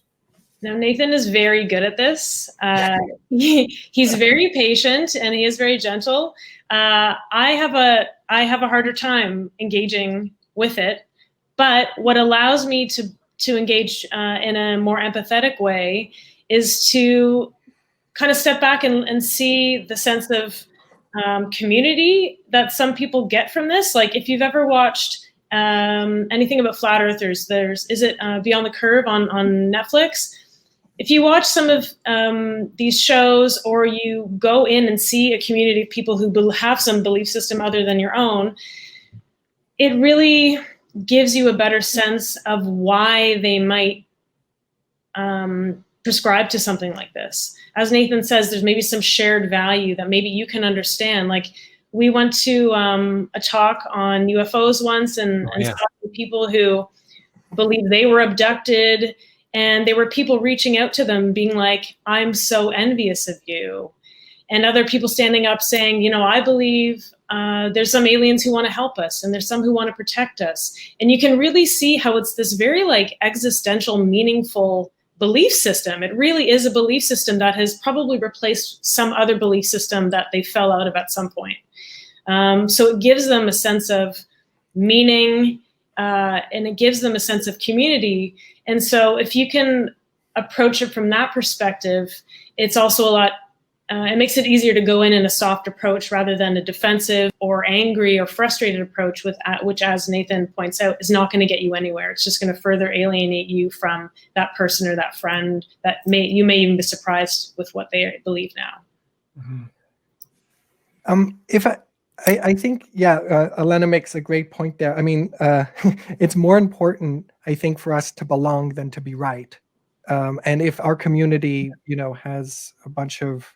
Now, Nathan is very good at this. He's very patient and he is very gentle. I have a harder time engaging with it, but what allows me to engage in a more empathetic way is to kind of step back and see the sense of community that some people get from this. Like, if you've ever watched anything about flat earthers, is it Beyond the Curve on Netflix? If you watch some of these shows, or you go in and see a community of people who have some belief system other than your own, it really gives you a better sense of why they might prescribe to something like this. As Nathan says, there's maybe some shared value that maybe you can understand. Like, we went to a talk on UFOs once, and talked to people who believe they were abducted. And there were people reaching out to them being like, I'm so envious of you. And other people standing up saying, you know, I believe there's some aliens who want to help us, and there's some who want to protect us. And you can really see how it's this very like existential, meaningful belief system. It really is a belief system that has probably replaced some other belief system that they fell out of at some point. So it gives them a sense of meaning, and it gives them a sense of community. And so if you can approach it from that perspective, it's also a lot, it makes it easier to go in a soft approach rather than a defensive or angry or frustrated approach, which, as Nathan points out, is not going to get you anywhere. It's just going to further alienate you from that person or that friend that you may even be surprised with what they believe now. Mm-hmm. I think, Elena makes a great point there. I mean, it's more important, I think, for us to belong than to be right. And if our community, has a bunch of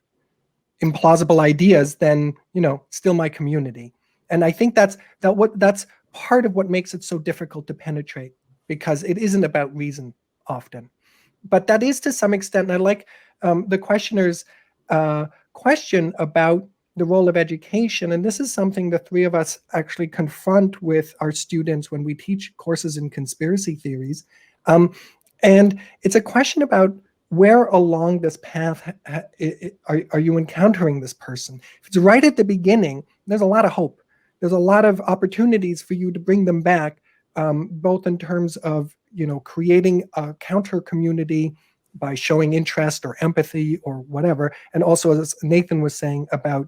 implausible ideas, then, still my community. And I think that's part of what makes it so difficult to penetrate, because it isn't about reason often. But that is to some extent, and I like the questioner's question about the role of education. And this is something the three of us actually confront with our students when we teach courses in conspiracy theories. And it's a question about where along this path are you encountering this person? If it's right at the beginning, there's a lot of hope. There's a lot of opportunities for you to bring them back, both in terms of, creating a counter community by showing interest or empathy or whatever. And also, as Nathan was saying, about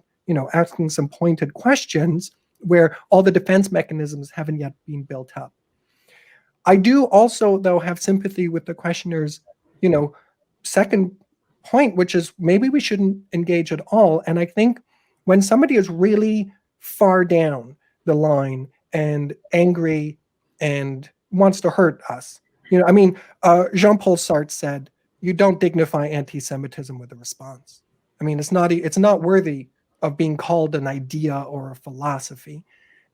asking some pointed questions where all the defense mechanisms haven't yet been built up. I do also, though, have sympathy with the questioner's, second point, which is maybe we shouldn't engage at all. And I think when somebody is really far down the line and angry and wants to hurt us, Jean-Paul Sartre said, "You don't dignify anti-Semitism with a response." I mean, it's not worthy of being called an idea or a philosophy.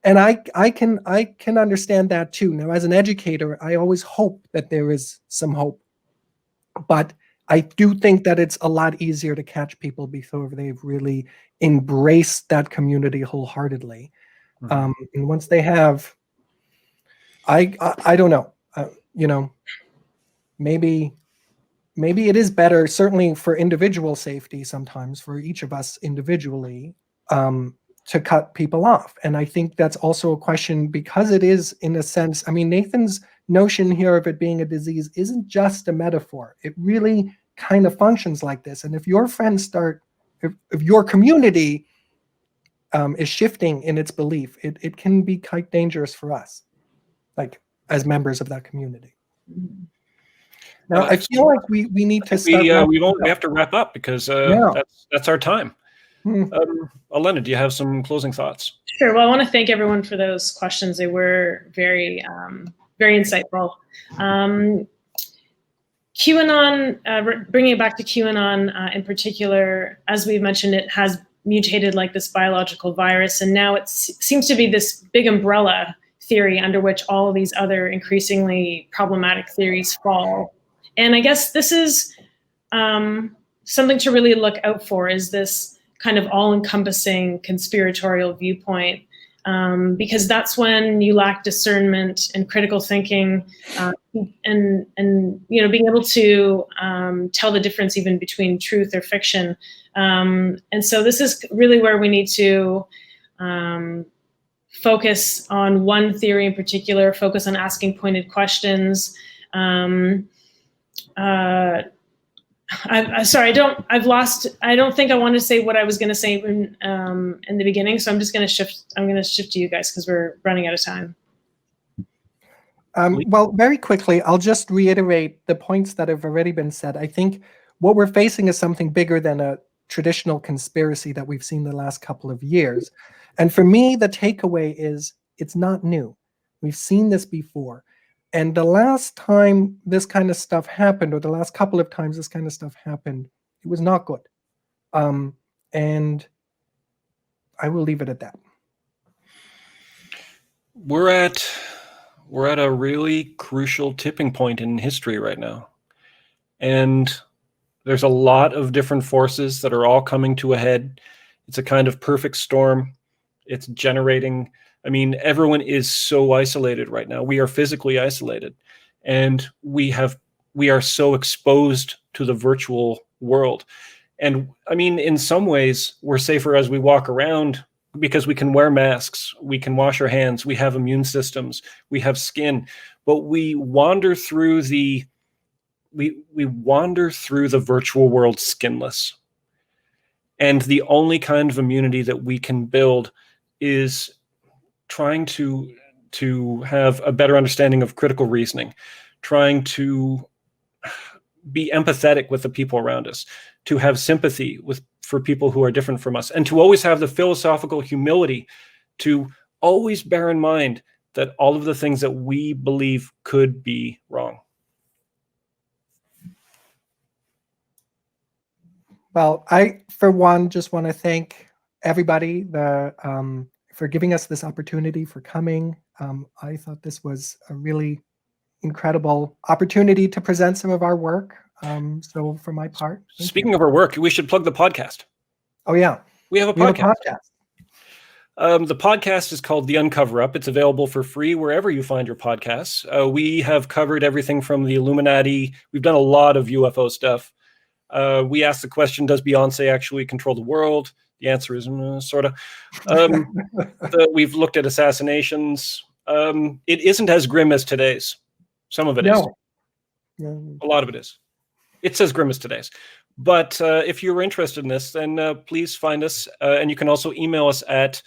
And I can understand that too. Now, as an educator, I always hope that there is some hope, but I do think that it's a lot easier to catch people before they've really embraced that community wholeheartedly. And once they have, I don't know, maybe it is better, certainly for individual safety sometimes, for each of us individually, to cut people off. And I think that's also a question, because it is, in a sense, I mean, Nathan's notion here of it being a disease isn't just a metaphor. It really kind of functions like this. And if your friends if your community is shifting in its belief, it can be quite dangerous for us, like as members of that community. Now, I feel like we need to start. We have to wrap up because that's our time. Elena, do you have some closing thoughts? Sure. Well, I want to thank everyone for those questions. They were very, very insightful. QAnon, bringing it back to QAnon in particular, as we've mentioned, it has mutated like this biological virus, and now it seems to be this big umbrella theory under which all of these other increasingly problematic theories fall. And I guess this is something to really look out for, is this kind of all-encompassing conspiratorial viewpoint, because that's when you lack discernment and critical thinking, and being able to tell the difference even between truth or fiction. And so this is really where we need to focus on one theory in particular, focus on asking pointed questions. Sorry, I don't think I wanted to say what I was going to say in the beginning, so I'm just going to shift. I'm going to shift to you guys because we're running out of time. Well, very quickly, I'll just reiterate the points that have already been said. I think what we're facing is something bigger than a traditional conspiracy that we've seen the last couple of years. And for me, the takeaway is it's not new. We've seen this before. And the last time this kind of stuff happened, or the last couple of times this kind of stuff happened, it was not good. And I will leave it at that. We're at a really crucial tipping point in history right now. And there's a lot of different forces that are all coming to a head. It's a kind of perfect storm. It's generating, I mean, everyone is so isolated right now. We are physically isolated, and we are so exposed to the virtual world. And I mean, in some ways, we're safer as we walk around because we can wear masks, we can wash our hands, we have immune systems, we have skin, but we wander through the virtual world skinless. And the only kind of immunity that we can build is trying to have a better understanding of critical reasoning, trying to be empathetic with the people around us, to have sympathy for people who are different from us, and to always have the philosophical humility to always bear in mind that all of the things that we believe could be wrong. Well, I, for one, just want to thank everybody for giving us this opportunity, for coming. I thought this was a really incredible opportunity to present some of our work. So for my part, speaking of our work, we should plug the podcast. Oh yeah, we have a podcast. The podcast is called The Uncover Up. It's available for free wherever you find your podcasts. We have covered everything from the Illuminati. We've done a lot of UFO stuff. We asked the question, does Beyonce actually control the world? The answer is sort of. We've looked at assassinations. It isn't as grim as today's. Some of it is. A lot of it is. It's as grim as today's. But if you're interested in this, then please find us. And you can also email us at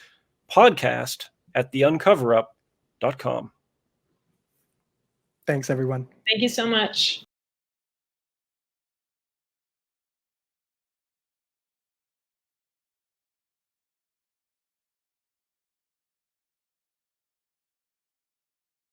podcast@theuncoverup.com. Thanks, everyone. Thank you so much.